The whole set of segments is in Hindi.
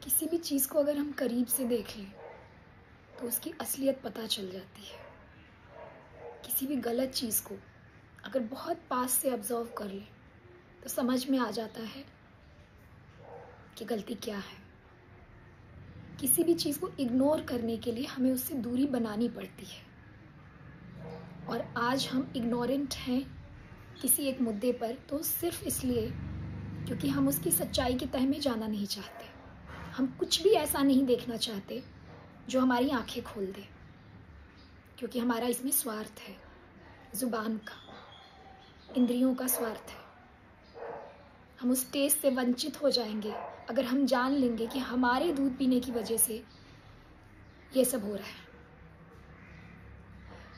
किसी भी चीज़ को अगर हम करीब से देख लें तो उसकी असलियत पता चल जाती है। किसी भी गलत चीज़ को अगर बहुत पास से ऑब्जर्व कर लें तो समझ में आ जाता है कि गलती क्या है। किसी भी चीज़ को इग्नोर करने के लिए हमें उससे दूरी बनानी पड़ती है। और आज हम इग्नोरेंट हैं किसी एक मुद्दे पर तो सिर्फ इसलिए क्योंकि हम उसकी सच्चाई की तह में जाना नहीं चाहते। हम कुछ भी ऐसा नहीं देखना चाहते जो हमारी आंखें खोल दे, क्योंकि हमारा इसमें स्वार्थ है, जुबान का, इंद्रियों का स्वार्थ है। हम उस टेस्ट से वंचित हो जाएंगे अगर हम जान लेंगे कि हमारे दूध पीने की वजह से ये सब हो रहा है।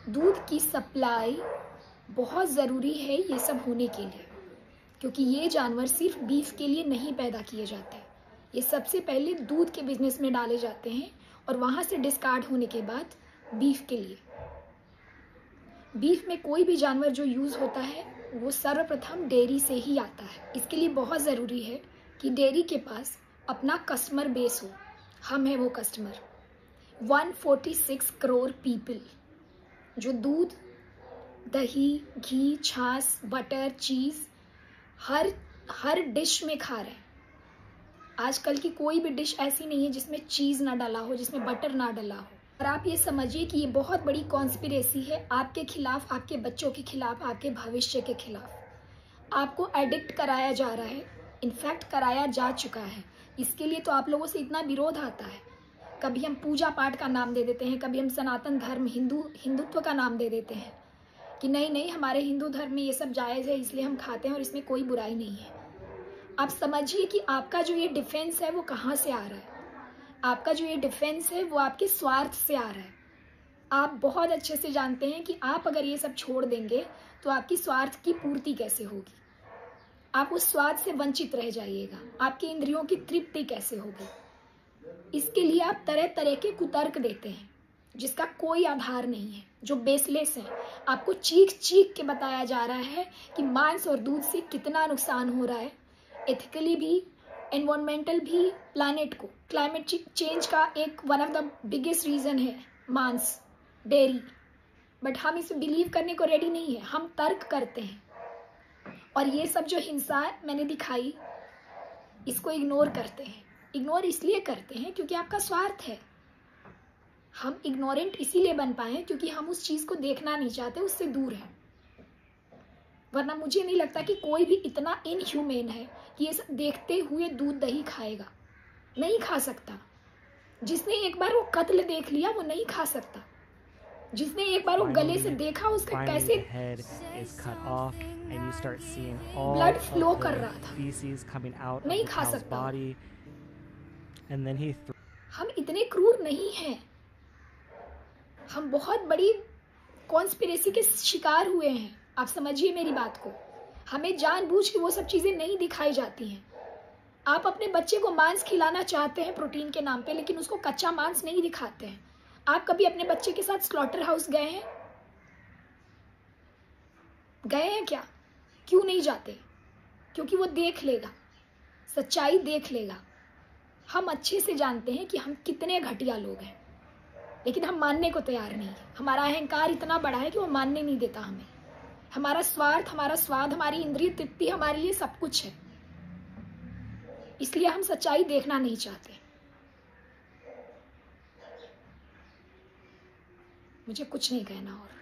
दूध की सप्लाई बहुत ज़रूरी है ये सब होने के लिए, क्योंकि ये जानवर सिर्फ बीफ के लिए नहीं पैदा किए जाते। ये सबसे पहले दूध के बिजनेस में डाले जाते हैं और वहाँ से डिस्कार्ड होने के बाद बीफ के लिए। बीफ में कोई भी जानवर जो यूज़ होता है वो सर्वप्रथम डेयरी से ही आता है। इसके लिए बहुत ज़रूरी है कि डेयरी के पास अपना कस्टमर बेस हो। हम हैं वो कस्टमर। 146 करोड़ पीपल जो दूध, दही, घी, छाछ, बटर, चीज़ हर डिश में खा रहे हैं। आजकल की कोई भी डिश ऐसी नहीं है जिसमें चीज़ ना डाला हो, जिसमें बटर ना डाला हो। और आप ये समझिए कि ये बहुत बड़ी कॉन्स्पिरेसी है आपके खिलाफ, आपके बच्चों के खिलाफ, आपके भविष्य के खिलाफ। आपको एडिक्ट कराया जा रहा है, इनफैक्ट कराया जा चुका है। इसके लिए तो आप लोगों से इतना विरोध आता है। कभी हम पूजा पाठ का नाम दे देते हैं, कभी हम सनातन धर्म, हिंदुत्व का नाम दे देते हैं कि नहीं हमारे हिंदू धर्म में ये सब जायज़ है इसलिए हम खाते हैं और इसमें कोई बुराई नहीं है। आप समझिए कि आपका जो ये डिफेंस है वो कहाँ से आ रहा है। आपका जो ये डिफेंस है वो आपके स्वार्थ से आ रहा है। आप बहुत अच्छे से जानते हैं कि आप अगर ये सब छोड़ देंगे तो आपकी स्वार्थ की पूर्ति कैसे होगी। आप उस स्वाद से वंचित रह जाइएगा। आपकी इंद्रियों की तृप्ति कैसे होगी। इसके लिए आप तरह तरह के कुतर्क देते हैं जिसका कोई आधार नहीं है, जो बेसलेस है। आपको चीख चीख के बताया जा रहा है कि मांस और दूध से कितना नुकसान हो रहा है, एथिकली भी, एनवायरमेंटल भी, प्लैनेट को। क्लाइमेट चेंज का एक one of the biggest reason है मांस, डेयरी। बट हम इसे बिलीव करने को रेडी नहीं है। हम तर्क करते हैं और ये सब जो हिंसा मैंने दिखाई इसको इग्नोर करते हैं। इग्नोर इसलिए करते हैं क्योंकि आपका स्वार्थ है। हम इग्नोरेंट इसीलिए बन पाए हैं क्योंकि हम उस चीज़ को देखना नहीं चाहते, उससे दूर हैं। वरना मुझे नहीं लगता कि कोई भी इतना इनह्यूमेन है कि ये सब देखते हुए दूध दही खाएगा। नहीं खा सकता। जिसने एक बार वो कत्ल देख लिया वो नहीं खा सकता। जिसने एक बार वो गले से देखा उसका कैसे ब्लड फ्लो कर रहा था, नहीं खा सकता। हम इतने क्रूर नहीं हैं। हम बहुत बड़ी कॉन्स्पिरेसी के शिकार हुए हैं। आप समझिए मेरी बात को। हमें जानबूझ के वो सब चीज़ें नहीं दिखाई जाती हैं। आप अपने बच्चे को मांस खिलाना चाहते हैं प्रोटीन के नाम पे, लेकिन उसको कच्चा मांस नहीं दिखाते हैं। आप कभी अपने बच्चे के साथ स्लॉटर हाउस गए हैं? गए हैं क्या? क्यों नहीं जाते? क्योंकि वो देख लेगा, सच्चाई देख लेगा। हम अच्छे से जानते हैं कि हम कितने घटिया लोग हैं, लेकिन हम मानने को तैयार नहीं है। हमारा अहंकार इतना बड़ा है कि वो मानने नहीं देता हमें। हमारा स्वार्थ, हमारा स्वाद, हमारी इंद्रिय तृप्ति हमारे लिए सब कुछ है। इसलिए हम सच्चाई देखना नहीं चाहते। मुझे कुछ नहीं कहना और।